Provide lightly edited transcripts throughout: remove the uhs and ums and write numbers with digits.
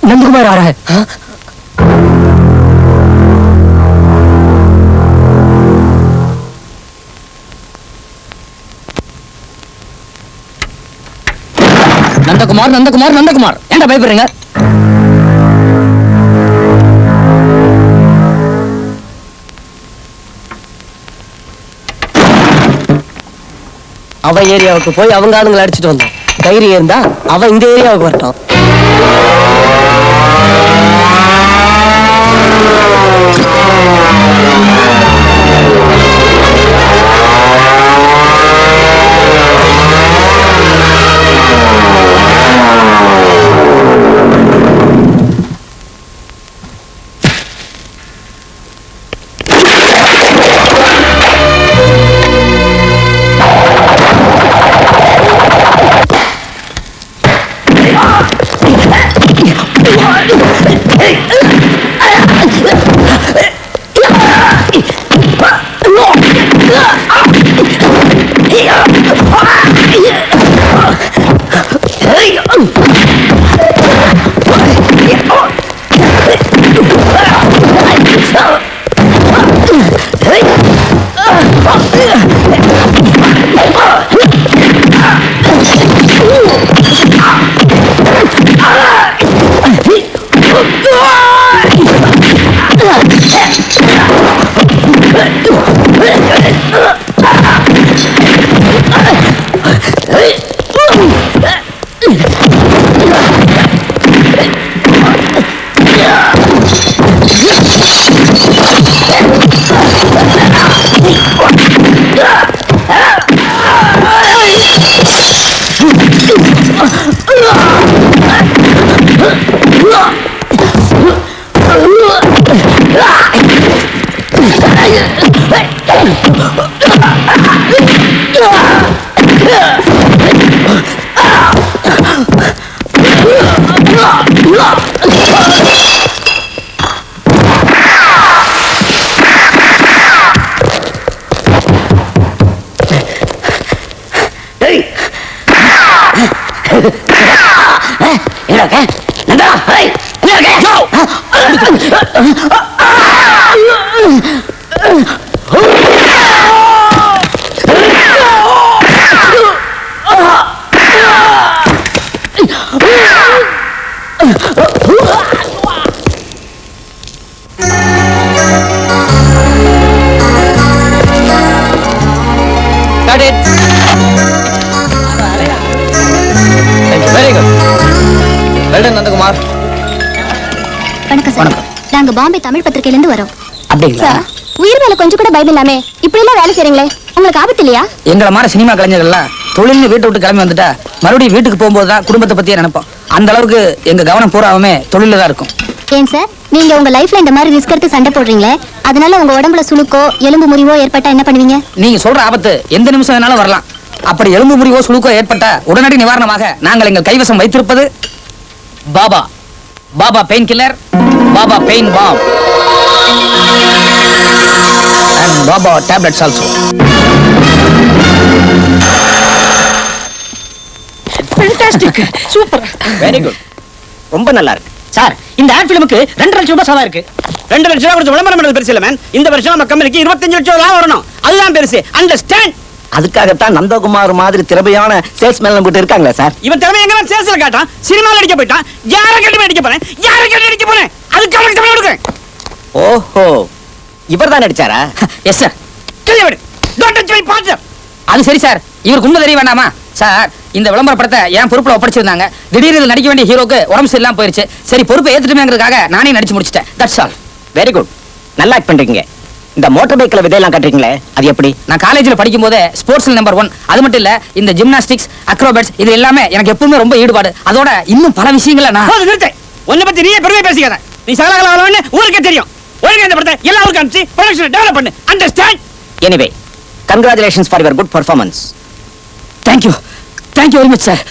नंदकुमार आ रहा है। हाँ? नंदकुमार नंदकुमार नंदकुमार ஏன்டா பயப்படுறீங்க? அவ ஏரியாவுக்கு போய் அவங்க ஆளுங்களை அடிச்சிட்டு வந்தான். தைரியம் இருந்தா அவ இந்த ஏரியாவுக்கு வரட்டும். நந்தகுமார் வணக்கம். நாங்க பாம்பே தமிழ் பத்திரிகையில இருந்து வரோம். அப்படிங்களா? உயிர் மேல கொஞ்சம் கூட பயம் இல்லாம இப்படி எல்லாம் வேலை செய்றீங்களே, உங்களுக்கு ஆபத்து இல்லையா? எங்கள மாதிரி சினிமா கலைஞர்கள்லாம் தொழில்னு வீட்டை விட்டு கிளம்பி வந்துட்டா மறுபடியும் வீட்டுக்கு போகும்போது தான் குடும்பத்தை பத்தியே நினைப்போம். அந்த அளவுக்கு எங்க கவனம் பூராவுமே தொழில தான் இருக்கும். ஏன் சார், நீங்க உங்க லைஃப்ல இந்த மாதிரி ரிஸ்க் எடுத்து சண்டை போடுறீங்களே, அதனால உங்க உடம்புல சுளுக்கோ எலும்பு முறிவோ ஏற்பட்டா என்ன பண்ணுவீங்க? நீங்க சொல்ற ஆபத்து எந்த நிமிஷம் வேணாலும் வரலாம். அப்படி எலும்பு முறிவோ சுளுக்கோ ஏற்பட்ட உடனடி நிவாரணமாக நாங்கள் எங்கள் கைவசம் வைத்திருப்பது Baba Baba pain killer, Baba pain balm and Baba tablets also. Fantastic, super, very good, ரொம்ப நல்லா இருக்கு சார். இந்த ஆட் ஃபிலிமுக்கு 2 லட்சம் ரூபாய் செலவு இருக்கு. 2 லட்சம் ரூபாய் கொடுத்து விளம்பரம் பண்ணது பெருசு இல்ல மேன். இந்த வருஷம் நம்ம கம்பெனிக்கு 25 லட்சம் ரூபாய் வரணும், அதுதான் பெருசு. அண்டர்ஸ்டாண்ட்? அதுக்காகத்தான் நந்தகுமார் மாதிரி திறமையான சேல்ஸ்மேன் நம்மகிட்ட இருக்காங்களா சார்? இவன் திறமை எங்க சேல்ஸ்ல காட்டான், சினிமால அடிக்க போயிட்டான். யாரை கேட்டு அடிக்க போறேன், யாரை கேட்டு அடிக்க போறேன், அதுக்கு அவனுக்கு தமிழ் கொடுக்கிறேன். ஓஹோ, இவர்தான் நடிச்சாரா? Yes sir. Clear, don't touch my partner. அது சரி சார், இவருக்கு உண்மை தெரிய வேண்டாமா சார்? இந்த விளம்பர படத்தை என் பொறுப்புல ஒப்படைச்சிருந்தாங்க. திடீர்னு நடிக்க வேண்டிய ஹீரோக்கு உடம்பு சரியில்லாம போயிருச்சு. சரி, பொறுப்பை ஏத்துட்டுமேங்கிறதுக்காக நானே நடிச்சு முடிச்சிட்டேன். That's all. வெரி குட், நல்லா ஆக்ட் பண்றீங்க. இந்த மோட்டார் பைக்ல விதையெல்லாம் கட்டுறீங்களே, அது எப்படி? நான் காலேஜ்ல படிக்கும் போதே ஸ்போர்ட்ஸ்ல நம்பர் 1. அது மட்டும் இல்ல, இந்த ஜிம்னாஸ்டிக்ஸ், அக்ரோபேட்ஸ் இது எல்லாமே எனக்கு எப்பவுமே ரொம்ப ஈடுபாடு. அதோட இன்னும் பல விஷயங்களை நான் உன்னை பத்தி நீயே பெருமை பேசிக்காத. நீ சகலகலவலன்னு ஊருக்கே தெரியும். ஒழுங்கா இந்த படத்தை எல்லா ஊருக்கும் அனுப்பிச்சு ப்ரொடக்ஷனை டெவலப் பண்ணு. Understand? Anyway, congratulations for your good performance. Thank you, thank you very much sir.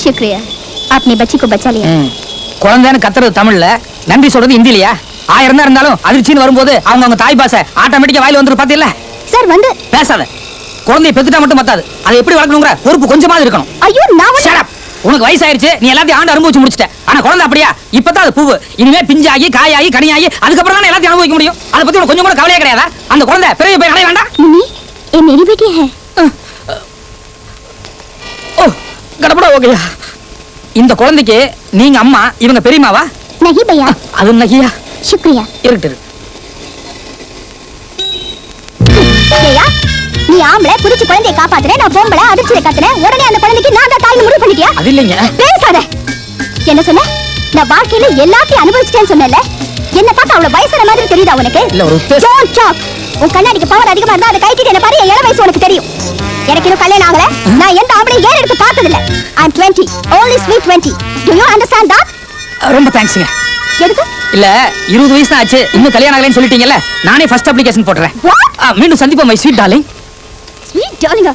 शुक्रिया आपने बच्ची को बचा लिया குழந்தைன்னு கத்துறது தமிழ்ல, நன்றி சொல்றது இந்தியிலயா? 1000 தான் இருந்தாலும் அதிர்ச்சின்னு வரும்போது அவங்க தாய் பாசை ஆட்டோமேட்டிக்கா வாயில வந்துரு பாத்தீங்களா? சார் வந்து பேசாத. குழந்தையை பெத்துட்டா மட்டும் பத்தாது, அதை எப்படி வளர்க்கணுங்கிற பொறுப்பு கொஞ்சமாவது இருக்கணும். ஐயோ நான் Shut up. உனக்கு வயசாயிருச்சு, நீ எல்லாத்தையும் ஆண்டு அனுபவிச்சு முடிச்சிட்ட. ஆனா குழந்தை அப்படியா? இப்பதான் அது பூவு, இனிமே பிஞ்சாகி காயாகி கனியாகி அதுக்கப்புறம் தான் எல்லாத்தையும் அனுபவிக்க முடியும். அதை பத்தி உனக்கு கொஞ்சம் கூட கவலையே கிடையாதா? அந்த குழந்தை பிறகு போய் அடைய வேண்டாம். मम्मी ये मेरी बेटी है ஓ கடப்படா ஓகேயா. இந்த குழந்தைக்கு நீங்க அம்மா, இவங்க பெரியம்மாவா? नहीं भैया அது நகியா शुक्रिया இருக்கட்டு. ஏயா நீ ஆம்பளை புடிச்சு குழந்தையை காப்பாத்துறே, நான் பொம்பளை அதிர்ச்சியை காத்துறேன், உடனே அந்த குழந்தைக்கு நான் தான் தாய்னு முடிவு பண்ணிட்டியா? அது இல்லைங்க. பேசாத. என்ன சொன்ன? நான் வாழ்க்கையில எல்லாத்தையும் அனுபவிச்சிட்டேன்னு சொன்னேன்ல, என்ன பார்த்தா அவ்வளவு வயசான மாதிரி தெரியுதா உனக்கு? இல்ல ஒரு உத்தேசம். Don't talk. உன் கண்ணாடிக்கு பவர் அதிகமா இருந்தா அதை கைட்டிட்டு என்ன பாரு, என் இள வயசு உனக்கு தெரியும். எனக்கு இன்னும் கல்யாணம் ஆகல, நான் எந்த ஆம்பளையும் ஏன் எடுத்து பார்த்ததில்ல. I'm 20, only sweet 20. Do you understand that? ரொம்ப தேங்க்ஸ்ங்க. எதுக்கு? இல்ல 20 வயசு தான் ஆச்சு, இன்னும் கல்யாணம் ஆகலைன்னு சொல்லிட்டீங்கல்ல, நானே ஃபர்ஸ்ட் அப்ளிகேஷன் போடுறேன். What? மீண்டும் சந்திப்போம் my sweet darling. Sweet darling.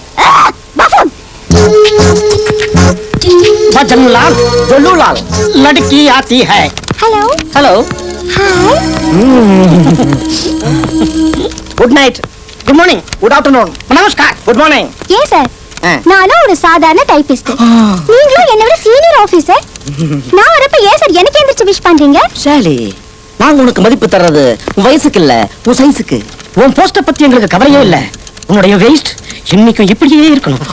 Buffoon. बजनलाल जोलूलाल लड़की आती है. Hello. Hello. Hi. Good night, good morning, good afternoon, नमस्कार, गुड मॉर्निंग. ஏன் சார்? ஆ. நானும் ஒரு சாதாரண டைபிஸ்ட், நீங்களும் என்னை விட சீனியர் ஆபீசர். நான் வரப்ப ஏன் சார் எனக்கு எந்திரிச்சு விஷ் பண்றீங்க? ஷாலி, நாங்க உனக்கு மதிப்பு தர்றது உன் வயசுக்கு இல்ல, உன் சைஸுக்கு. உன் போஸ்ட பத்தி எங்களுக்கு கவலையே இல்ல. உன்னுடைய வெயிட் இன்னைக்கும் இப்படியே இருக்கணும்.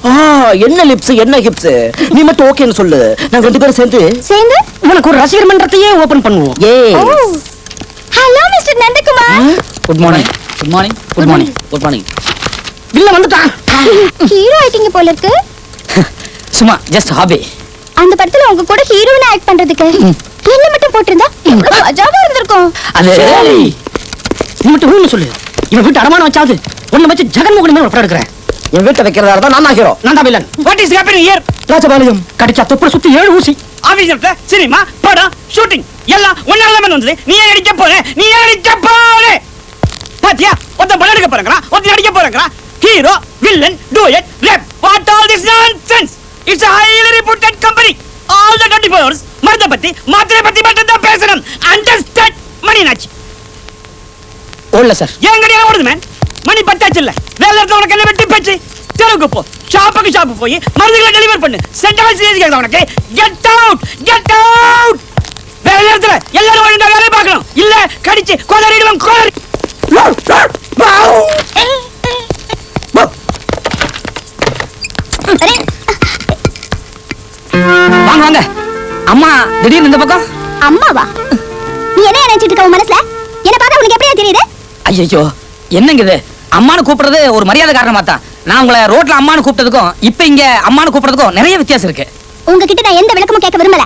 என்ன லிப்ஸ் என்ன ஹிப்ஸ், நீ மட்டும் ஓகேன்னு சொல்லு, நாங்க 2 பேரும் சேர்ந்து உனக்கு ஒரு ரசிகர் மன்றத்தையே ஓபன் பண்ணுவோம். Hello mister Nandakumar. Good morning. Good morning. Good morning. Good morning. இல்ல வந்துட்டான். ஹீரோ ஆயிட்டீங்க போல இருக்கு. சும்மா ஜஸ்ட் ஹாபி. அந்த படத்துல உங்க கூட ஹீரோயினா ஆக்ட் பண்றதுக்கு என்ன மட்டும் போட்டிருந்தா எவ்வளவு மஜாவா இருந்திருக்கும். அது நீ மட்டும் ஊன்னு சொல்லு, இவன் வீட்டு அடமானம் வச்சாது ஒண்ணு வச்சு ஜெகன்மோகன் மேல படம் எடுக்கிறேன். என் வீட்டை வைக்கிறதா இருந்தா நான் தான் ஹீரோ, நான் தான் villain. What is happening here? Rajapalayam கடிச்சா தொப்புல சுத்தி 7 ஊசி. ஆபீஸ்ல சினிமா படம் ஷூட்டிங் எல்லாம் ஒன்னால தான் வந்தது. நீ ஏன் அடிக்க போற? நீ ஏன் அடிக்க போற? பாத்தியா, ஒருத்த படம் எடுக்க போறங்கறா, ஒருத்த அடிக்க போறங்கறா. Hero villain duet rape, what all this nonsense? It's a highly reputed company. All the 24 hours மருந்த பத்தி மாத்திரை பத்தி மட்டும் தான் பேசணும். அண்டர்ஸ்டாண்ட்? மணி நாச்சு ஓடல சார். ஏன் கடியா ஓடுது மேன்? மணி பத்தாச்சு இல்ல, வேலை இடத்துல உனக்கு என்ன வெட்டி பேச்சு? தெருவுக்கு போ, ஷாப்புக்கு போய் மருந்துகளை டெலிவர் பண்ணு. சென்ட்ரல் சிஎஸ் கேக்குதா உனக்கு? Get out, get out. வேலை இடத்துல எல்லாரும் ஒழுங்கா வேலையை பார்க்கணும், இல்ல கடிச்சு கொலறிடுவோம் கொலறி. வாங்க வாங்க. அம்மா திடீர்னு இந்த பக்கம். அம்மாவா? நீ என்ன நினைச்சிட்டு இருக்க உன் மனசுல? என்ன பார்த்தா உனக்கு எப்படியா தெரியுது? ஐயோ என்னங்க இது? அம்மானு கூப்பிடுறது ஒரு மரியாதை காரணமா தான். நான் உங்களை ரோட்ல அம்மானு கூப்பிட்டதுக்கும் இப்ப இங்க அம்மானு கூப்பிடுறதுக்கும் நிறைய வித்தியாசம் இருக்கு. உங்ககிட்ட நான் எந்த விளக்கமும் கேட்க விரும்பல.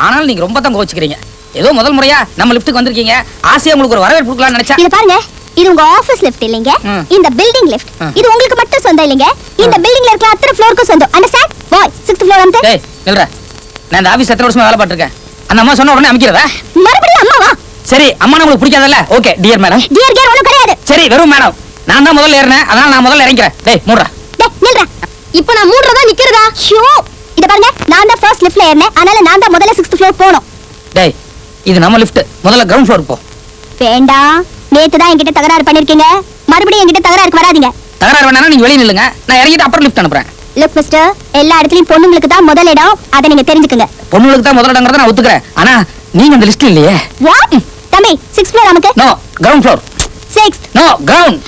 ஆனாலும் நீங்க ரொம்ப தான் கோச்சிக்கிறீங்க. ஏதோ முதல் முறையா நம்ம லிஃப்ட்டுக்கு வந்திருக்கீங்க, ஆசையா உங்களுக்கு ஒரு வரவேற்பு கொடுக்கலாம்னு நினைச்சா. இத பாருங்க, இது உங்க ஆபீஸ் லிஃப்ட் இல்லைங்க, இந்த பில்டிங் லிஃப்ட். இது உங்களுக்கு மட்டும் சொந்தம் இல்லைங்க, இந்த பில்டிங்ல இருக்க அத்தனை ஃப்ளோருக்கு சொந்தம். அண்டர்ஸ்டாண்ட்? பாய் 6th ஃப்ளோர் வந்து. டேய் நில்றா. நான் இந்த ஆபீஸ் எத்தனை வருஷமா வேலை பார்த்திருக்கேன். அந்த அம்மா சொன்ன உடனே அமைக்கிறதா? மறுபடியும் அம்மாவா? சரி அம்மா உங்களுக்கு பிடிக்காதல்ல? Okay dear madam. Dear care ஒண்ணும் கிடையாது. சரி வெறும் மேடம். நான் தான் முதல்ல ஏறினேன், அதனால நான் முதல்ல இறங்கிறேன். டேய் மூடுறா. டேய் நில்றா. இப்போ நான் மூடுறதா நிக்கிறதா? ஷோ இத பாருங்க, நான் தான் ஃபர்ஸ்ட் லிஃப்ட்ல ஏறினேன், அதனால நான் தான் முதல்ல 6th ஃப்ளோர் போணும். டேய் இது நம்ம லிஃப்ட், முதல்ல கிரவுண்ட் ஃப்ளோர் போ. வேண்டாம், நேத்து தான் என்கிட்ட தகராறு பண்ணிருக்கீங்க, மறுபடியும் என்கிட்ட தகராறுக்கு வராதீங்க. தகராறு வேணா நீங்க வெளிய நில்லுங்க, நான் இறங்கிட்டு அப்புறம் லிஃப்ட் அனுப்புறேன். லுக் மிஸ்டர், எல்லா இடத்துலயும் பொண்ணுங்களுக்கு தான் முதல் இடம், அதை நீங்க தெரிஞ்சுக்கங்க. பொண்ணுங்களுக்கு தான் முதல் இடங்கறத நான் ஒத்துக்கிறேன், ஆனா நீங்க அந்த லிஸ்ட்ல இல்லையே. வாட்? தம்பி 6th ஃப்ளோர் நமக்கு? No ground floor. 6th. No ground.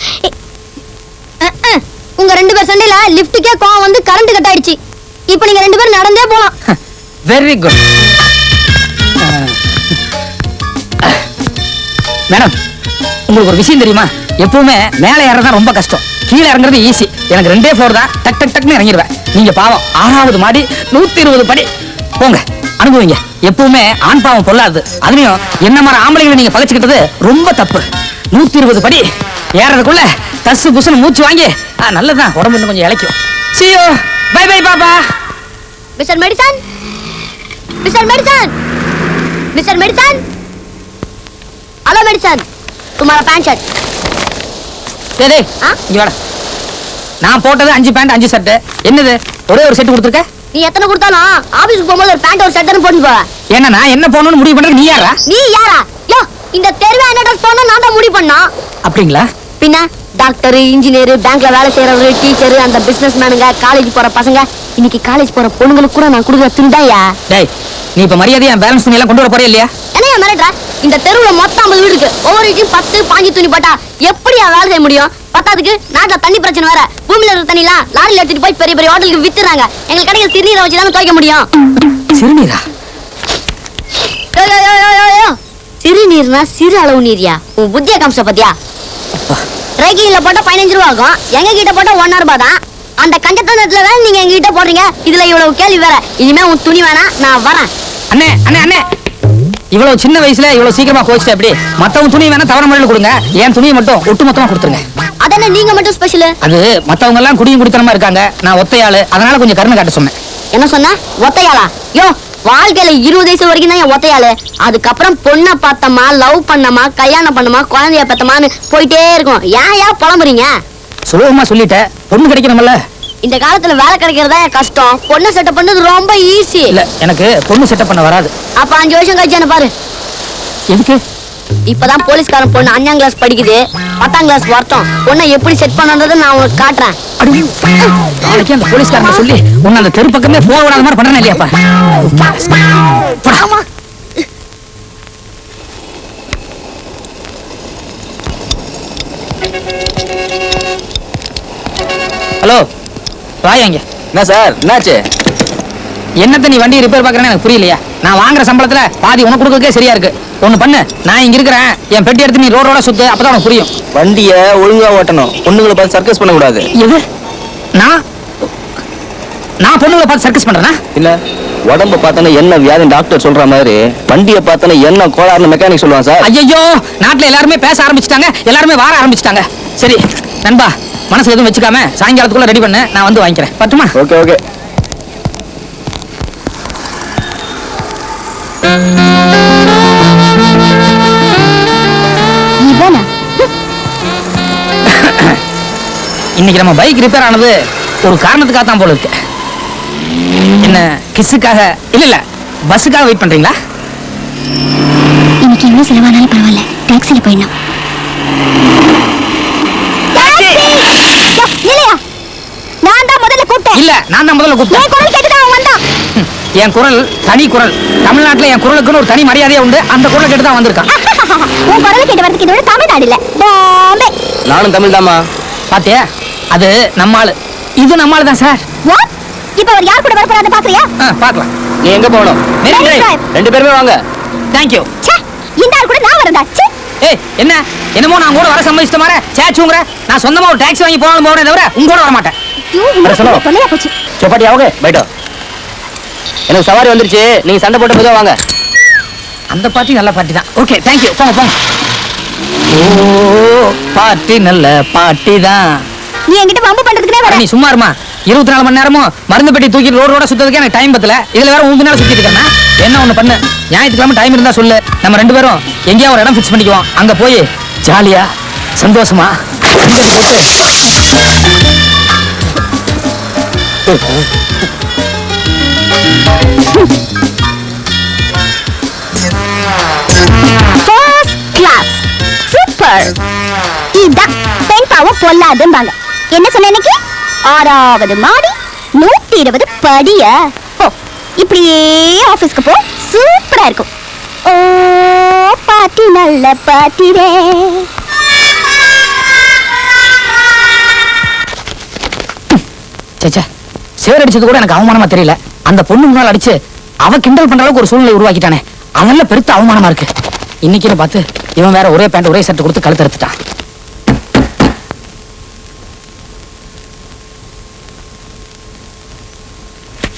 உங்க 2 பேர் சண்டையில லிஃப்ட்டுக்கே கோவம் வந்து கரண்ட் கட் ஆயிடுச்சு. இப்போ நீங்க 2 பேரும் நடந்தே போலாம். Very good. மேடம் உங்களுக்கு ஒரு விஷயம் தெரியுமா? எப்பவுமே மேலே ஏறதா ரொம்ப கஷ்டம், கீழே இறங்குறது ஈஸி. எனக்கு 2 ஃப்ளோர் தான், டக் டக் டக்னு இறங்கிடுவேன். நீங்க பாவம் 6வது மாடி 120 படி போங்க, அனுபவிங்க. எப்பவுமே ஆண் பாவம் பொல்லாது, அதுலயும் என்ன மாதிரி ஆம்பளைங்களை நீங்க பகைச்சுக்கிட்டது ரொம்ப தப்பு. 120 படி ஏறதுக்குள்ள தசு புசுன்னு மூச்சு வாங்கி நல்லதுதான், உடம்பு இன்னும் கொஞ்சம் இளைக்கும். See you. Bye bye பாப்பா. Mister medicine, mister medicine, mister medicine. Hello medicine, तुम्हारा पैंट शर्ट. டேய் டேய் ஆ? இங்க வாடா. நான் போட்டது 5 பேண்ட் 5 ஷர்ட். என்னது ஒரே ஒரு செட் கொடுத்துருக்க? நீ எத்தனை கொடுத்தாலும் ஆபீஸ்க்கு போகும்போது ஒரு பேண்ட் ஒரு ஷர்ட் போட்டு போவ. என்ன நான் என்ன போகணும்னு முடிவு பண்றது நீ யாரா? நீ யாரா? யோ, இந்த தெருவே என்ன ட்ரெஸ் போடணும் நான் தான் முடிவு பண்ணா. அப்படிங்களா? பின்ன டாக்டர், இன்ஜினியர், பேங்க்ல வேலை செய்யறவரு, டீச்சர், அந்த பிசினஸ் மேனுங்க, காலேஜ் போற பசங்க, இன்னைக்கு காலேஜ் போற பொண்ணுங்களுக்கு கூட நான் கொடுக்குற துண்டாயா. டேய், நீ இப்ப மரியாதையா பேலன்ஸ் துணி எல்லாம் கொண்டு வர போறியா இல்லையா? என்னையா மிரட்டுற? இந்த தெருவுல மொத்தம் 50 வீடு இருக்கு. ஒவ்வொரு வீட்டையும் 10 பாஞ்சு துணி போட்டா எப்படியா வேலை செய்ய முடியும்? பத்தாதுக்கு நாட்டுல தண்ணி பிரச்சனை வேற. பூமியில இருக்க தண்ணி எல்லாம் லாரில எடுத்துட்டு போய் பெரிய பெரிய ஹோட்டலுக்கு வித்துறாங்க. எங்க கடையில் சிறுநீரை வச்சுதான் துவைக்க முடியும். சிறுநீரா? சிறுநீர்னா சிறு அளவு நீரியா? உன் புத்திய காமிச்ச பத்தியா? ரேக்கிங்ல போட்டா 15 ரூபா ஆகும். எங்க கிட்ட போட்டா 1 ரூபாய் தான். அந்த கஞ்சத்தனத்துல வேற நீங்க எங்க கிட்ட போடுறீங்க. இதுல இவ்வளவு கேள்வி வேற. இனிமே உன் துணி வேணா, நான் வரேன். அண்ணே அண்ணே அண்ணே, இவ்வளவு சின்ன வயசுல இவ்வளவு சீக்கிரமா கோச்சிட்ட எப்படி? மத்தவங்க துணி வேணா தவற முறையில் கொடுங்க, என் துணியை மட்டும் ஒட்டு மொத்தமா கொடுத்துருங்க. அதென்ன நீங்க மட்டும் ஸ்பெஷல்? அது மத்தவங்க எல்லாம் குடியும் குடித்தனமா இருக்காங்க, நான் ஒத்தையாளு, அதனால கொஞ்சம் கருணை காட்ட சொன்னேன். என்ன சொன்ன? ஒத்தையாளா? யோ, வாழ்க்கையில 20 வயசு வரைக்கும் தான் என் ஒத்தையாளு. அதுக்கப்புறம் பொண்ணை பார்த்தமா, லவ் பண்ணமா, கல்யாணம் பண்ணமா, குழந்தைய பெத்தமான்னு போயிட்டே இருக்கும். ஏன் புலம்புறீங்க? சுலபமா சொல்லிட்ட, பொண்ணு கிடைக்கணும்ல. இந்த காலத்துல வேலை கிடைக்கிறதா கஷ்டம். பொண்ணை செட்டப் பண்ணது ரொம்ப ஈஸி. இல்ல, எனக்கு பொண்ணு செட்டப் பண்ண வராது. அப்ப 5 வருஷம் கழிச்சு என்ன பாரு. எதுக்கு? இப்பதான் போலீஸ்காரன் பொண்ணு 5ஆம் கிளாஸ் படிக்குது. 10ஆம் கிளாஸ் வரட்டும். பொண்ணை எப்படி செட் பண்ணன்றதை நான் உனக்கு காட்டுறேன். அடி, நாளைக்கு அந்த போலீஸ்காரங்க சொல்லி உன்னை அந்த தெரு பக்கமே போக விடாத மாதிரி பண்றேன் இல்லையாப்பா? ஆமா. ஹலோ, வாங்க. என்ன சார், என்னாச்சு? என்னத்த நீ வண்டி ரிப்பேர் பாக்குறேன்னு எனக்கு புரியலையா? நான் வாங்குற சம்பளத்துல பாதி உனக்கு கொடுக்கறதுக்கே சரியா இருக்கு. ஒண்ணு பண்ணு, நான் இங்க இருக்கிறேன், என் பெட்டி எடுத்து நீ ரோடோட சுத்து, அப்பதான் உனக்கு புரியும். வண்டிய ஒழுங்கா ஓட்டணும், பொண்ணுங்களை பார்த்து சர்க்கஸ் பண்ண கூடாது. எது? நான் நான் பொண்ணுங்களை பார்த்து சர்க்கஸ் பண்றேனா? இல்ல, உடம்ப பார்த்தா என்ன வியாதி டாக்டர் சொல்ற மாதிரி வண்டியை பார்த்தா என்ன கோளாறுன்னு மெக்கானிக் சொல்லுவான் சார். ஐயோ, நாட்டுல எல்லாருமே பேச ஆரம்பிச்சிட்டாங்க, எல்லாருமே வார ஆரம்பிச்சிட்டாங்க. சரி நண்பா, மனசு எதுவும் வச்சுக்காம சாயங்காலத்துக்குள்ள ரெடி பண்ணு, நான் வந்து வாங்கிக்கிறேன். பட்டுமா? Okay okay. இன்னைக்கு நம்ம பைக் ரிப்பேர் ஆனது ஒரு காரணத்துக்காக தான் போல இருக்கு. என்ன கிஸ்ஸுக்காக இல்ல இல்ல பஸ்ஸுக்காக வெயிட் பண்றீங்களா? இன்னைக்கு எவ்வளவு செலவானாலும் பரவாயில்ல, டாக்ஸில போயிடலாம். நான் தான் முதல்ல கூப்பிட்டேன். இல்ல, நான் தான் முதல்ல கூப்பிட்டேன். என் குரல் கேட்டுதான் அவன் வந்தான். என் குரல் தனி குரல். தமிழ்நாட்டுல என் குரலுக்குன்னு ஒரு தனி மரியாதையா உண்டு. அந்த குரலை கேட்டு தான் வந்திருக்கான். உன் குரலை கேட்டு வரதுக்கு இது தமிழ்நாடு இல்ல, பாம்பே. நானும் தமிழ் தாமா. பாத்தியா, அது நம்ம ஆளு, இது நம்ம ஆளு தான் சார். வாட்? இப்ப அவர் யார் கூட வர போறாரு பாக்குறியா? பாக்கலாம். நீ எங்க போகணும்? ரெண்டு பேருமே வாங்க. தேங்க்யூ. ச்சே, இந்த ஆள் கூட நான் வரதா? ச்சே. ஏய், என்ன என்னமோ நான் கூட வர சம்மதிச்சிட்ட மாதிரி சேச்சுங்கற. நான் சொந்தமா ஒரு டாக்ஸி வாங்கி போகணும் போறேன் தவிர உங்க கூட வர மாட்டேன். தொல்லையா போச்சு. சப்பாட்டி அவங்க பைட்டோ. எனக்கு சவாரி வந்துருச்சு, நீங்க சண்டை போட்டு போதோ வாங்க. அந்த பார்ட்டி நல்ல பார்ட்டி தான். Okay, thank you. போங்க போங்க. ஓ, பார்ட்டி நல்ல பார்ட்டி தான். நீ என்கிட்ட வம்பு பண்றதுக்குனே வர. நீ சும்மா இருமா. 24 மணி நேரமும் மருந்து பெட்டி தூக்கி ரோடோட சுத்ததுக்கு எனக்கு டைம் பத்தல. இதுல வேற உங்க நாள் சுத்திட்டு இருக்கேன். என்ன ஒண்ணு பண்ணு, ஞாயிற்றுக்கிழமை டைம் இருந்தா சொல்லு, நம்ம 2 பேரும் எங்கேயா ஒரு இடம் ஃபிக்ஸ் பண்ணிக்குவோம். அங்க போய் ஜாலியா சந்தோஷமா ஃபர்ஸ்ட் கிளாஸ் சூப்பர். இதான் பெண் பாவம் பொல்லாதும்பாங்க. என்ன சொன்ன இன்னைக்கு? 6வது மாடி 120 படிய. ஓ, இப்படியே ஆபீஸ்க்கு போ, சூப்பரா இருக்கும். ஓ, பாட்டி நல்ல பாட்டிரே. சேச்சா, சேர் அடிச்சது கூட எனக்கு அவமானமா தெரியல. அந்த பொண்ணு முன்னாள் அடிச்சு அவ கிண்டல் பண்ற அளவுக்கு ஒரு சூழ்நிலை உருவாக்கிட்டானே, அவன்ல பெருத்த அவமானமா இருக்கு. இன்னைக்கு பார்த்து இவன் வேற ஒரே பேண்ட் ஒரே ஷர்ட் கொடுத்து கழுத்து எடுத்துட்டான்.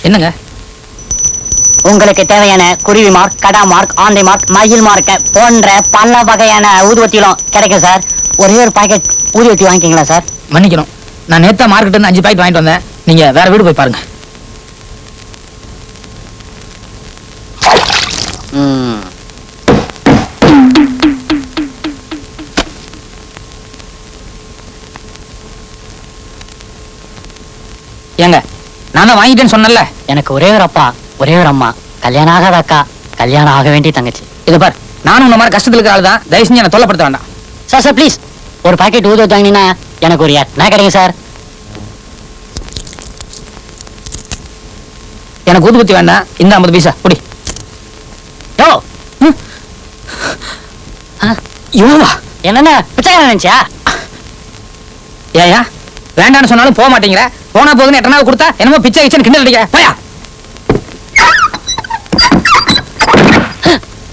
என்னங்க? உங்களுக்கு தேவையான குருவி மார்க், கடா மார்க், ஆந்தை மார்க், மயில் மார்க் போன்ற பல வகையான ஊதுவத்திலும் கிடைக்கும் சார். ஒரே ஒரு பாக்கெட் ஊதுவத்தி வாங்கிக்கீங்களா சார்? மன்னிக்கணும், நான் நேத்தா மார்க்கெட் 5 பாக்கெட் வாங்கிட்டு வந்தேன். நீங்க வேற வீடு போய் பாருங்க. ஏங்க, நான் தான் வாங்கிட்டேன்னு சொன்னேன்ல. எனக்கு ஒரே ஒரு அப்பா, ஒரே ஒரு அம்மா, கல்யாணம் ஆகாத அக்கா, கல்யாணம் ஆக வேண்டிய தங்கச்சி. இதை பார், நானும் உன்ன மாதிரி கஷ்டத்துல இருக்கிற ஆள் தான். தயவு செஞ்சு என்னை தொல்லப்படுத்த வேண்டாம். சார் சார் ப்ளீஸ், ஒரு பாக்கெட் ஊதுவத்தி வாங்கினீங்கன்னா எனக்கு ஒரு நான் கிடைக்கும் சார். எனக்கு ஊதுபத்தி வேண்டாம். இந்த 50 பைசா குடி. யோ இவ்வளவா? என்னென்ன பிச்சைக்காரன் நினைச்சியா? ஏயா வேண்டான்னு சொன்னாலும் போக மாட்டேங்கிற. போனா போதுன்னு எட்டனாவது கொடுத்தா என்னமோ பிச்சை கிச்சன் கிண்டல் அடிக்க. போயா.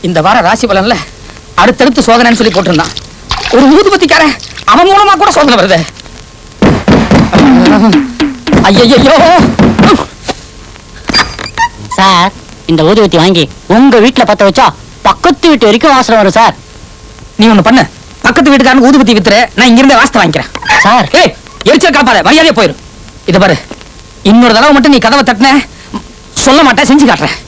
இந்த வாரம் ராசி பலன்ல அடுத்தடுத்து சோதனைன்னு சொல்லி போட்டிருந்தான். ஒரு ஊதுபத்திக்காரன் அவன் மூலமா கூட சோதனை வருது. ஐயோ சார், இந்த ஊதுவத்தி வாங்கி உங்க வீட்டுல பத்த வச்சா பக்கத்து வீட்டு வரைக்கும் வாசனை வரும் சார். நீ ஒண்ணு பண்ணு, பக்கத்து வீட்டுக்காரனுக்கு ஊதுபத்தி வித்துரு, நான் இங்க இருந்தே வாசத்தை வாங்கிக்கிறேன். சார் ஏய், எரிச்சல் காப்பாத, மரியாதையா போயிரு. இத பாரு, இன்னொரு தடவை மட்டும் நீ கதவை தட்டின சொல்ல மாட்டேன், செஞ்சு காட்டுறேன்.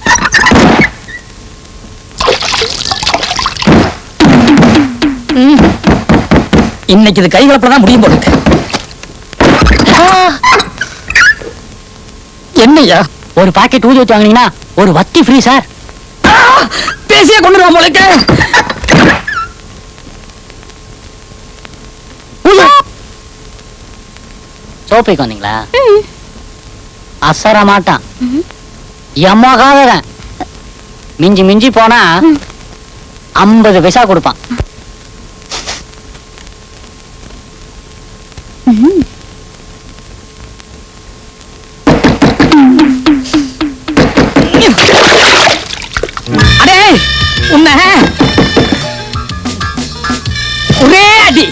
இன்னைக்கு இது கைகலப்பட தான் முடியும் போல இருக்கு. என்னையா ஒரு பாக்கெட் ஊதுவத்தி வாங்கினீங்கன்னா ஒரு வத்தி ஃப்ரீ சார். பேசியே கொண்டு வா போல இருக்கு. சோப்பைக்கு வந்தீங்களா? அசர மாட்டான், எம்மகாதவன். மிஞ்சி மிஞ்சி போனா 50 பைசா கொடுப்பான். அடே உன்ன ஒரே அடி.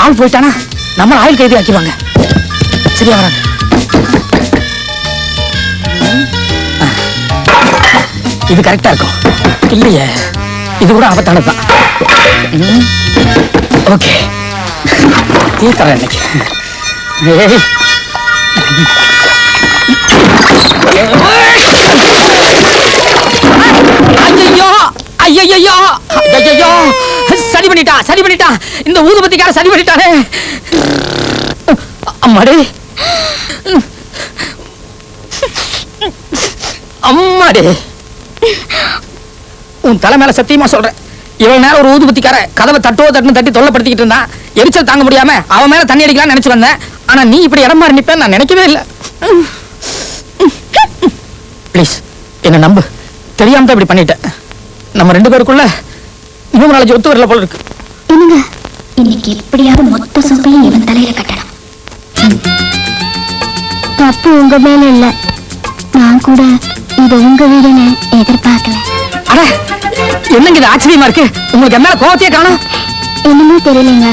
ஆள் போயிட்டானா நம்ம ஆயுள் கைதி ஆக்கிடுவாங்க. சரியா வராங்க. இது கரெக்டா இருக்கும். இல்லையே, இது கூட ஆபத்தானதுதான். ஓகே, தீர்த்தறேன் இன்னைக்கு. ஏய். ஐயோ ஐயோ ஐயோ, சரி பண்ணிட்டான், சரி பண்ணிட்டான். இந்த ஊதுபத்திக்கார சரி பண்ணிட்டானே. அம்மாடி, அம்மாடி, உன் தலை மேல சத்தியமா சொல்றேன், இவ்வளவு நேரம் ஒரு ஊதுபத்திக்கார கதவை தட்டுன்னு தட்டி தொல்லைப்படுத்திக்கிட்டு இருந்தான். எரிச்சல் தாங்க முடியாம அவன் மேல தண்ணி அடிக்கலாம்னு நினைச்சு வந்தேன். ஆனா நீ இப்படி இடம் மாறி நிப்பேன்னு நான் நினைக்கவே இல்லை. ப்ளீஸ் என்ன நம்பு, தெரியாம தான் இப்படி பண்ணிட்டேன். நம்ம 2 பேருக்குள்ள நியூமராலஜி ஒத்து வரல போல இருக்கு. என்னங்க, இன்னைக்கு எப்படியாவது மொத்த சொப்பையும் இவன் தலையில கட்டணும். தப்பு உங்க மேல இல்ல, நான் கூட இது உங்க வீடுன்னு எதிர்பார்க்கல. அட என்னங்க இது ஆச்சரியமா இருக்கு. உங்களுக்கு என்ன கோவத்தையே காணும். என்னமோ தெரியலங்க,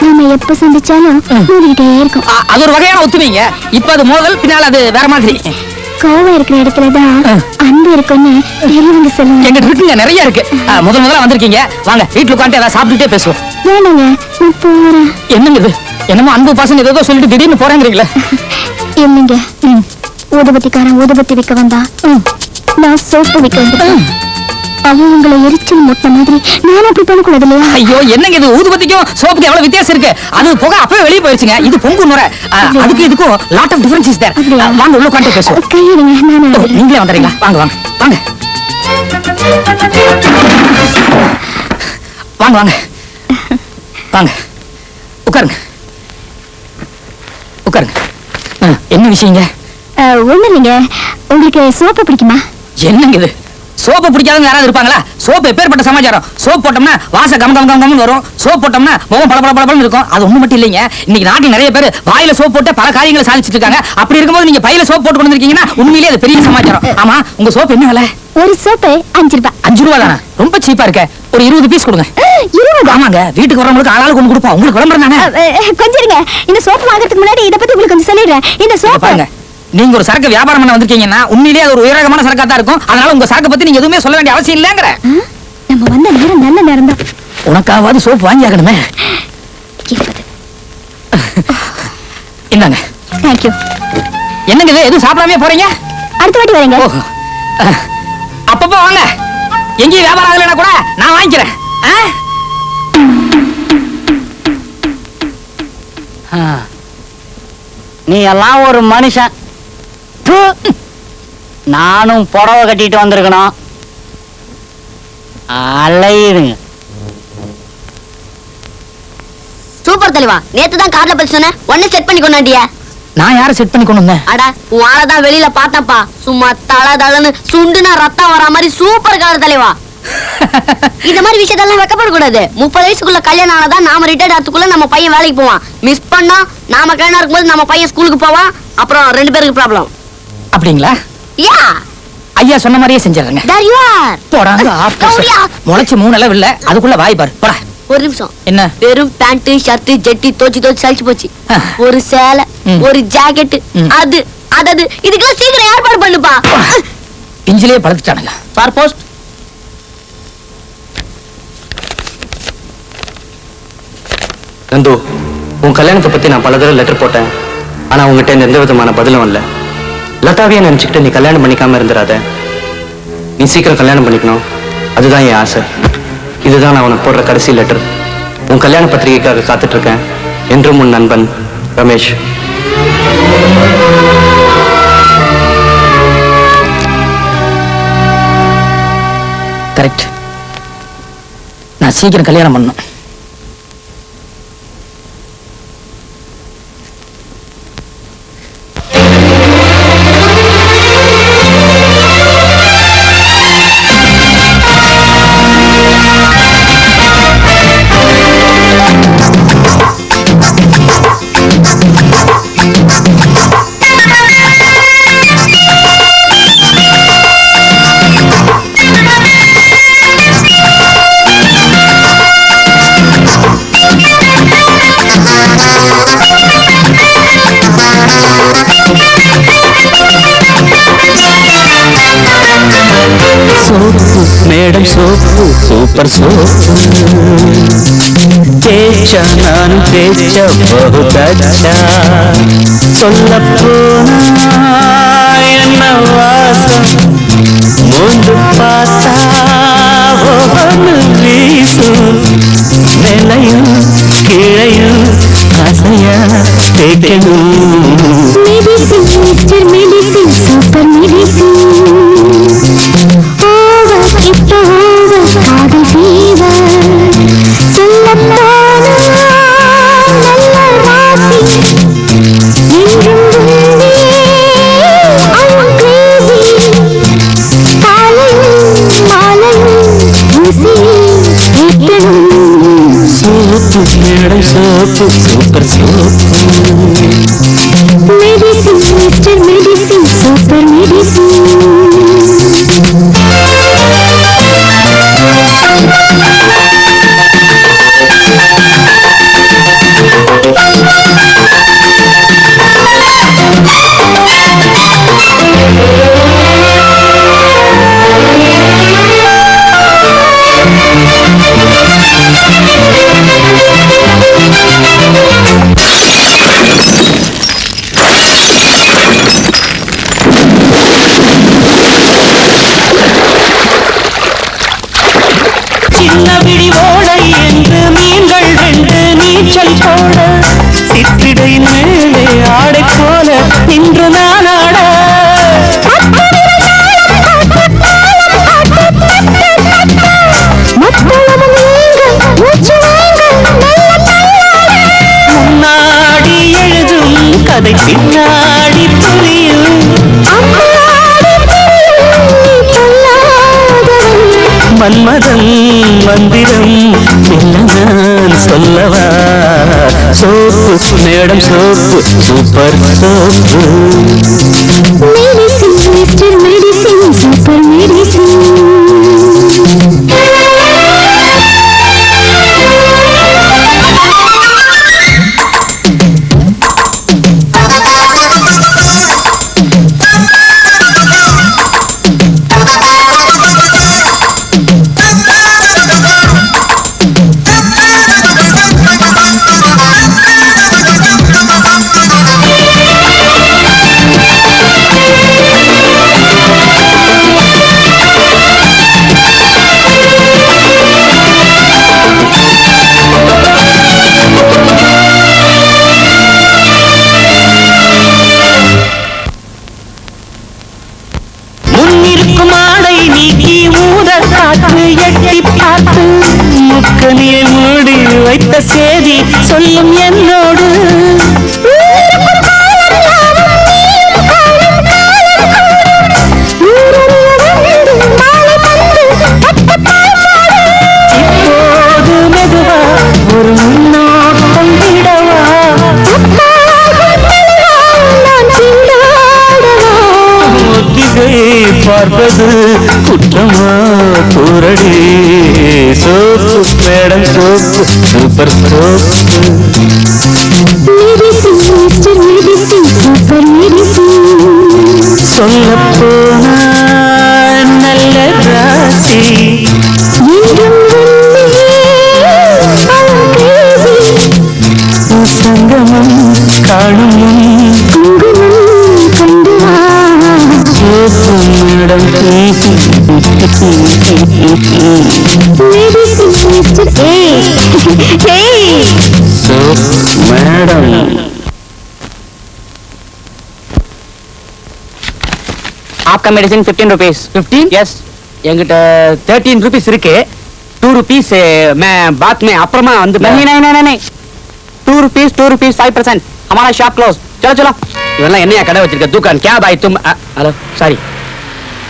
நாம எப்ப சந்திச்சாலும் மூடிக்கிட்டே இருக்கும். அது ஒரு வகையான ஒத்துமைங்க. இப்ப அது மோதல், பின்னால அது வேற மாதிரி. கோவம் இருக்கிற இடத்துலதான் அன்பு இருக்குன்னு பெரியவங்க சொல்லுங்க. எங்கிட்ட இருக்குங்க, நிறைய இருக்கு. முதல்ல வந்திருக்கீங்க, வாங்க வீட்டுல உட்காந்து ஏதாவது சாப்பிட்டுட்டே பேசுவோம். வேணுங்க, நான் போறேன். என்னங்க இது, என்னமோ அன்பு பாசம் ஏதோ சொல்லிட்டு திடீர்னு போறேங்கிறீங்களே. என்னங்க, ஊதுபத்திக்காரன் ஊதுபத்தி விற்க வந்தா நான் சோப்பு விற்க வந்தேன். அவன் உங்களை எரிச்சல் முட்ட மாதிரி நான் அப்படி பண்ணக்கூடாது இல்லையா? ஐயோ என்னங்க இது, ஊதுபத்திக்கும் சோப்புக்கு எவ்வளவு வித்தியாசம் இருக்கு. அது போக அப்பவே வெளியே போயிருச்சுங்க. இது பொங்கு நுரை. அதுக்கு இதுக்கும் lot of difference is there. வாங்க உள்ள உட்காந்து பேசுவோம். கையிடுங்க, நான் நீங்களே வந்துறீங்களா? வாங்க வாங்க வாங்க வாங்க வாங்க வாங்க உட்காருங்க உட்காருங்க. என்ன விஷயங்க? ஒண்ணு இல்லைங்க, உங்களுக்கு சோப்பு பிடிக்குமா? என்னங்க இது, சோப்பு பிடிக்காதவங்க யாராவது இருப்பாங்களா? சோப்பு எப்பேற்பட்ட சமாச்சாரம். சோப் போட்டோம்னா வாசம் கம்னு வரும். சோப் போட்டோம்னா முகம் பளபளன்னு இருக்கும். அது ஒண்ணு மட்டும் இல்லைங்க, இன்னைக்கு நாட்டில் நிறைய பேர் வாயில சோப் போட்டு பல காரியங்களை சாதிச்சிட்டு இருக்காங்க. அப்படி இருக்கும்போது நீங்க பையில சோப் போட்டு கொண்டு வந்திருக்கீங்கன்னா உண்மையிலேயே அது பெரிய சமாச்சாரம். ஆமா, உங்க சோப் என்ன விலை? ஒரு சோப்பு 5 ரூபாய். 5 ரூபா தானே? ரொம்ப சீப்பா இருக்க. ஒரு 20 பீஸ் கொடுங்க. 20? ஆமாங்க, வீட்டுக்கு வரவங்களுக்கு ஆளாளுக்கு ஒன்று கொடுப்போம். உங்களுக்கு விளம்பரம் தானே. கொஞ்சம் இருங்க, இந்த சோப்பு வாங்குறதுக்கு முன்னாடி இத பத்தி உங்களுக்கு கொஞ்சம் சொல்லிடுறேன். இந்த சோப்பு பாருங்க, நீங்க ஒரு சரக்கு வியாபாரம் பண்ண வந்திருக்கீங்கன்னா உண்மையிலேயே அது ஒரு உயரகமான சரக்கா தான் இருக்கும். அதனால உங்க சரக்கு பத்தி நீங்க எதுவுமே சொல்ல வேண்டிய அவசியம் இல்லங்கிற. நம்ம வந்த நேரம் நல்ல நேரம் தான். உனக்காவது சோப் வாங்கி ஆகணுமே. இந்தாங்க. Thank you. என்னங்க இது, எதுவும் சாப்பிடாமயே போறீங்க? அடுத்த வாட்டி வரேங்க. அப்பப்போ வாங்க. எங்கேயும் வியாபாரம் ஆகலைன்னா கூட நான் வாங்கிக்கிறேன். நீ எல்லாம் ஒரு மனுஷன். நானும் புடவை கட்டிட்டு வந்திருக்கணும். அலையுதுங்க. சூப்பர் தலைவா, நேத்து தான் கார்ல பத்தி சொன்னேன், உடனே செட் பண்ணி கொண்டாண்டியா? நான் யாரை செட் பண்ணி கொண்டு வந்தேன்? அட உன் ஆளதான் வெளியில பார்த்தப்பா, சும்மா தளன்னு சுண்டுனா ரத்தம் வர மாதிரி சூப்பர் கார் தலைவா. இந்த மாதிரி விஷயத்தெல்லாம் வெக்கப்படக்கூடாது. 30 வயசுக்குள்ள கல்யாணம் ஆனதான் நாம ரிட்டையர்ட் ஆகிறதுக்குள்ள நம்ம பையன் வேலைக்கு போவான். மிஸ் பண்ணா நாம கல்யாணம் இருக்கும்போது நம்ம பையன் ஸ்கூலுக்கு போவான். அப்புறம் 2 பேருக்கு ப்ராப்ளம். அப்படிங்களா? யா ஐயா சொன்ன மாதிரியே செஞ்சிடறேங்க. there you are. போடாங்க. கௌரியா. முளைச்சு 3 அளவு இல்ல, அதுக்குள்ள வாய் பாரு. போடா. ஒரு நிமிஷம். என்ன? வெறும் பேண்ட் ஷர்ட் ஜெட்டி தோச்சி சலிச்சு போச்சு. ஆ. ஒரு சேலை, ஒரு ஜாக்கெட், அது இதுக்கெல்லாம் சீக்கிரம் ஏற்பாடு பண்ணுப்பா. பிஞ்சிலே பழுத்துட்டானுங்க. Sir post. நந்து, உன் கல்யாணத்தை பத்தி நான் பல தடவை லெட்டர் போட்டேன். ஆனா உங்ககிட்ட எந்த விதமான பதிலும் இல்ல. லதாவியா நினைச்சுக்கிட்டு நீ கல்யாணம் பண்ணிக்காம இருந்துடாத. நீ சீக்கிரம் கல்யாணம் பண்ணிக்கணும், அதுதான் என் ஆசை. இதுதான் நான் உனக்கு போடுற கடைசி லெட்டர். உன் கல்யாண பத்திரிகைக்காக காத்துட்டு இருக்கேன். என்றும் உன் நண்பன் ரமேஷ். கரெக்ட். நான் சீக்கிரம் கல்யாணம் பண்ணணும். Madam soap, super soap. தேய்ச்ச நானும் தேய்ச்ச பகுதச்சா. சொல்ல போனா என்ன வாசம், மூன்று பார்த்தா ஒவ்வொன்று வீசும். மேலையும் கீழையும் ஆசையா தேய்க்கணும். Medicine mister medicine super medicine. காதல் ஃபீவர் சொல்லத்தான நல்ல ராசி. என்றும் I'm crazy. காலையும் மாலையும் ஊசி ஏற்றணும். Soap madam soap, super soap. Medicine mister medicine super medicine. சின்ன விழி ஓடை என்று மீன்கள் 2 நீச்சல் போட. சிற்றிடை மேலே ஆடை போல இன்று நான் ஆட. முன்னாடி எழுதும் கதை பின்னாடி புரியும். மன்மதன் மந்திரம் என்ன நான் சொல்லவா. Soap madam soap, super soap. Medicine mister medicine super medicine. காற்று எட்டி பார்த்து முக்கனியை மூடி வைத்த சேதி சொல்லும் என்னோடு இப்போது மெதுவா ஒரு முன்னோட்டம் விடவா ஒத்திகை பார்ப்பது குற்றமா கூரடி soap madam soap super soap சொல்ல போனா நல்ல ராசி சங்கமம் காணும் சோப்பு மேடம் சோப்பு மேடம் आपका मेडिसिन 15 रुपीस 15? यस என்கிட்ட 13 rupees இருக்கு 2 rupees मैं बाद में அப்புறமா வந்து नहीं नहीं नहीं नहीं 2 रुपीस 5% हमारा शॉप क्लोज चलो चलो இவெல்லாம் என்னையா கடை வச்சிருக்க தூக்கான் கே பாய் தும் ஹலோ சாரி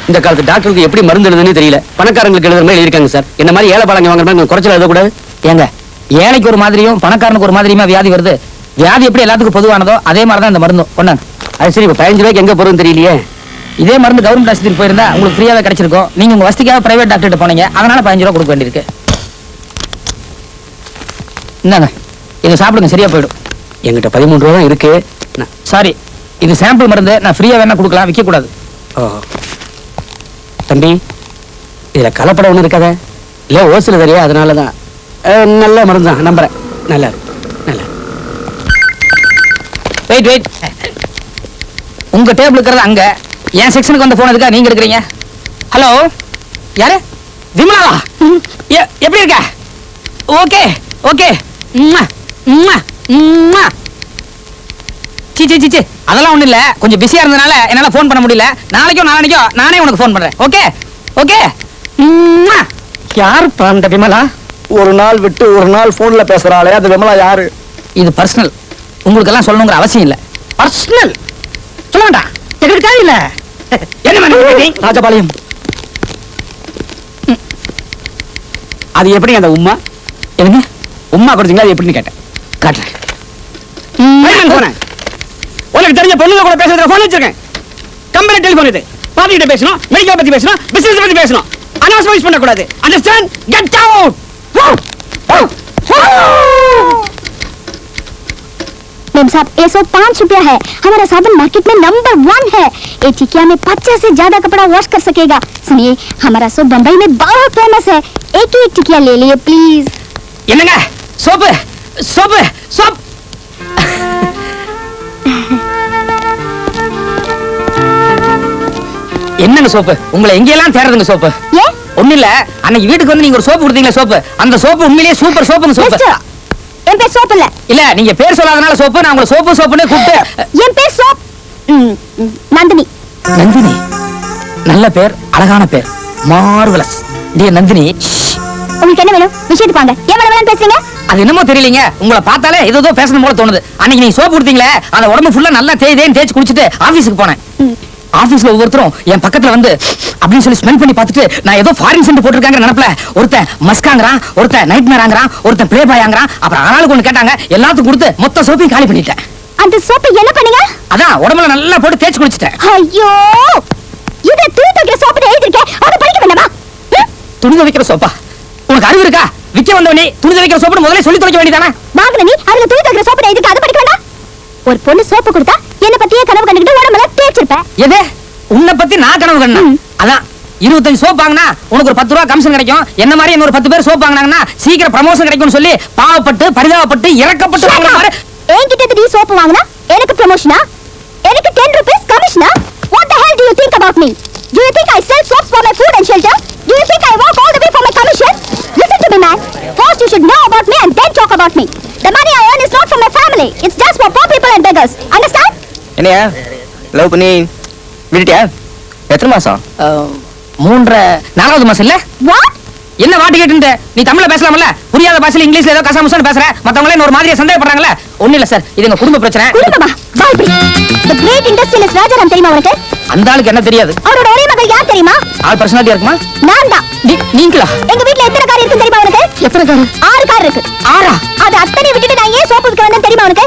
இந்த காலத்து டாக்டருக்கு எப்படி மருந்து எழுதுன்னு தெரியல பணக்காரங்களுக்கு எழுதுற மாதிரி எழுதிருக்காங்க சார் என்ன மாதிரி ஏழை பழங்க வாங்குற மாதிரி குறைச்சல் எழுதக்கூடாது ஏங்க ஏழைக்கு ஒரு மாதிரியும் பணக்காரனுக்கு ஒரு மாதிரியுமா வியாதி வருது வியாதி எப்படி எல்லாத்துக்கும் பொதுவானதோ அதே மாதிரி தான் இந்த மருந்தும் கொண்டாங்க அது சரி இப்போ 15 ரூபாய்க்கு எங்க போறதுன்னு தெரியலையே இதே மருந்து கவர்மெண்ட் ஆஸ்பத்திரி போயிருந்தா உங்களுக்கு ஃப்ரீயாவே கிடைச்சிருக்கும் நீங்க உங்க வசதிக்காக பிரைவேட் டாக்டர்கிட்ட போனீங்க அதனால 15 ரூபா கொடுக்க வேண்டியிருக்கு இந்தாங்க இதை சாப்பிடுங்க சரியா போயிடும் என்கிட்ட 13 ரூபா தான் இருக்கு சாரி இது சாம்பிள் மருந்து நான் ஃப்ரீயா வேணா கொடுக்கலாம் விற்க கூடாது தம்பி இதுல கலப்படம் ஒண்ணு இருக்காத இல்ல ஓசில தெரியா அதனாலதான் நல்ல மருந்து தான் நம்புறேன் நல்லா நல்லா வெயிட் வெயிட் உங்க டேபிள் இருக்கிறது அங்க என் செக்ஷனுக்கு வந்து போன் இருக்கா நீங்க எடுக்கிறீங்க ஹலோ யாரு விமலாவா எப்படி இருக்க ஓகே ஓகே சி அதெல்லாம் ஒண்ணு இல்ல கொஞ்சம் பிஸியா இருந்தனால என்னால போன் பண்ண முடியல நாளைக்கோ நாளைக்கோ நானே உனக்கு போன் பண்றேன் ஓகே ஓகே யாரு அந்த விமலா ஒரு நாள் விட்டு ஒரு நாள் போன்ல பேசுறாளே அது விமலா யாரு? இது பர்சனல் உங்களுக்கு எல்லாம் சொல்லணுங்கிற அவசியம் இல்ல பர்சனல் சொல்ல வேண்டாம் எங்களுக்கா இல்ல என்ன மேடம் ராஜபாளையம் அது எப்படி அந்த உம்மா எதுங்க உம்மா கொடுத்தீங்க அது எப்படின்னு கேட்டேன் காட்டுறேன் போனேன் உனக்கு தெரிஞ்ச பொண்ணுங்க கூட பேசுறதுல போன் வச்சிருக்கேன் கம்பெனி டெலிபோன் இது பாட்டி கிட்ட பேசணும் மெடிக்கல் பத்தி பேசணும் பிசினஸ் பத்தி பேசணும் அனாவசியமா யூஸ் பண்ண கூடாது அண்டர்ஸ்டாண்ட் கெட் அவுட் मैम साहब 105 रुपया है हमारा साबुन मार्केट में नंबर 1 है एक टिकिया में 50 से ज्यादा कपड़ा वॉश कर सकेगा सुनिए हमारा सोप बम्बई में बहुत फेमस है एक ही एक टिकिया ले लिए प्लीज என்னங்க சோப்பு சோப்பு சோப் என்னங்க சோப்பு உங்களை எங்கெல்லாம் தேடுறதுங்க சோப்பு ये ஒண்ணு இல்ல அன்னைக்கு வீட்டுக்கு வந்து நீங்க ஒரு சோப்பு கொடுத்தீங்களா சோப்பு அந்த சோப்பு உண்மையிலேயே சூப்பர் சோப்புங்க சோப்பு मिस्टर என் பேர் சோப் இல்ல இல்ல நீங்க பேர் சொல்லாதனால சோப்பு நான் உங்களை சோப்பு சோப்புன்னு கூப்பிட்டு என் பேர் சோப் நந்தினி நந்தினி நல்ல பேர் அழகான பேர் மார்வலஸ் டியர் நந்தினி உங்களுக்கு என்ன வேணும் விஷயத்துக்கு வாங்க ஏன் வேணும் பேசுறீங்க அது என்னமோ தெரியலங்க உங்களை பார்த்தாலே ஏதோ பேசணும் போல தோணுது அன்னைக்கு நீங்க சோப்பு கொடுத்தீங்களே அந்த உடம்பு ஃபுல்லா நல்லா தேய்ச்சி குளிச்சிட்டு ஆபீஸ்க்கு போனேன் ஆபீஸ்ல ஒவ்வொருத்தரும் என் பக்கத்துல வந்து அப்படின்னு சொல்லி ஸ்மெல் பண்ணி பார்த்துட்டு நான் ஏதோ ஃபாரின் சென்ட் போட்டிருக்காங்க நினைப்புல ஒருத்தன் மஸ்காங்கறான் ஒருத்தன் நைட் மேராங்கறான் ஒருத்தன் ப்ளே பாயாங்கறான் அப்புறம் ஆளாளுக்கு ஒண்ணு கேட்டாங்க எல்லாத்துக்கும் கொடுத்து மொத்த சோப்பையும் காலி பண்ணிட்டேன் அந்த சோப்பை என்ன பண்ணீங்க அதான் உடம்புல நல்லா போட்டு தேய்ச்சி குளிச்சிட்டேன் ஐயோ இது துணி துவைக்கிற சோப்பு எழுதிருக்கேன் அதை படிக்க வேண்டாமா துணி துவைக்கிற சோப்பா உனக்கு அறிவு இருக்கா விக்க வந்தவனே துணி துவைக்கிற சோப்பு முதல்ல சொல்லி துவைக்க வேண்டியதானே வாங்குன நீ அதுல துணி துவைக்கிற சோப்பு எழுதிருக்கு அதை படிக்க வேண்டாம் ஒரு பொண்ணு சோப்பு கொடுத்தா என்ன பத்தியே கனவு கண்டுக்கிட்டு உடம்புல தேய்ச்சிருப்பேன் எது உன்னை பத்தி நான் கனவு கண்டேன் அதான் 25 சோப் வாங்கினா உனக்கு ஒரு 10 ரூபா கமிஷன் கிடைக்கும் என்ன மாதிரி இன்னொரு 10 பேர் சோப் வாங்கினாங்கன்னா சீக்கிரம் ப்ரமோஷன் கிடைக்கும்னு சொல்லி பாவப்பட்டு பரிதாபப்பட்டு இறக்கப்பட்டு வாங்குற மாதிரி என்கிட்ட நீ சோப்பு வாங்கினா எனக்கு ப்ரமோஷனா எனக்கு 10 rupees கமிஷனா what the hell do you think about me do you think I sell soaps for my food and shelter do you think I walk all the way for my commission listen to me man first you should know about me and then talk about me the money I earn is not for my family it's just for poor people and beggars understand என்னையா love பண்ணி விட்டுட்டியா எத்தனை மாசம் 4வது மாசம் இல்ல? What? என்ன வாட்டி கேட்டு நீ தமிழ்ல பேசலாம்ல? புரியாத பாஷையில இங்கிலீஷ்ல ஏதோ கசாமுசான்னு பேசுற. மத்தவங்களே இன்னொரு மாதிரியா சந்தேகப்படுறாங்கல்ல? ஒண்ணு இல்ல சார், இது எங்க குடும்ப பிரச்சனை. குடும்பமா? பால்பி. The great industrialist ராஜாராம் தெரியுமா உனக்கு? அந்த ஆளுக்கு என்ன தெரியாது? அவரோட ஒரே மகள் யார் தெரியுமா? ஆள் பர்சனாலிட்டி இருக்குமா? நான் தான். நீங்களா? எங்க வீட்ல எத்தனை கார் இருக்கு தெரியுமா உனக்கு? எத்தனை காரு? 6 கார் இருக்கு. 6ஆ? அது அத்தனை விட்டுட்டு நான் ஏன் சோப்பு விற்க வந்தேன் தெரியுமா உனக்கு?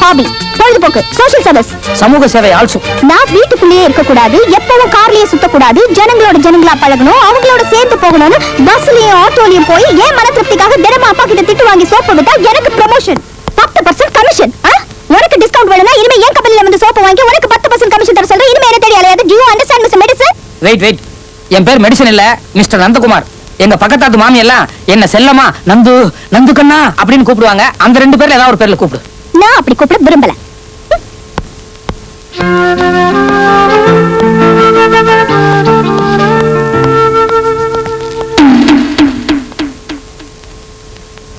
ஹாபி, பொழுதுபோக்கு, சோஷியல் சர்வீஸ். சமூக சேவை ஆல்சோ. நான் வீட்டுக்குள்ளேயே இருக்க கூடாது, எப்பவும் கார்லயே சுத்த கூடாது, ஜனங்களா பழகணும், அவங்களோட சேர்ந்து போகணும்னு பஸ்லயும் ஆட்டோலயும் போய் ஏன் மன திருப்திக்காக தினமும் அப்பா கிட்ட திட்டு வாங்கி சோப்பு விட்டா எனக்கு ப்ரமோஷன், 10% கமிஷன். உனக்கு டிஸ்கவுண்ட் வேணும்னா இனிமே என் கம்பெனில வந்து சோப்பு வாங்கி உனக்கு 10% கமிஷன் தர சொல்றேன். இனிமே என்ன தேடி அலையாது. Do you understand Mr. Medicine? Wait. என் பேர் மெடிசன் இல்ல, மிஸ்டர் நந்தகுமார். எங்க பக்கத்தாத்து மாமி எல்லாம் என்ன செல்லமா நந்து கண்ணா அப்படின்னு கூப்பிடுவாங்க. அந்த 2 பேர்ல ஏதாவது ஒரு பேர்ல கூப்பிடு. நான் அப்படி கூப்பிட விரும்பல.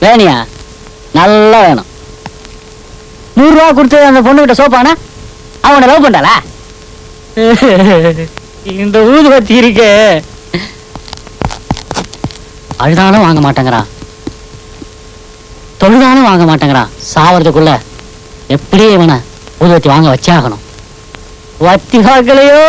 வேணியா நல்லா வேணும். 100 ரூபா கொடுத்து அந்த பொண்ணு கிட்ட சோப்பானா அவனை லவ் பண்ணாளா? இந்த ஊதுபத்தி இருக்கு, அழுதாலும் வாங்க மாட்டேங்கிறான், தொழுதாலும் வாங்க மாட்டேங்கிறான். சாவறதுக்குள்ள எப்படியே இவனை ஊதுபத்தி வாங்க வச்சே ஆகணும். வத்தி வாக்கலையோ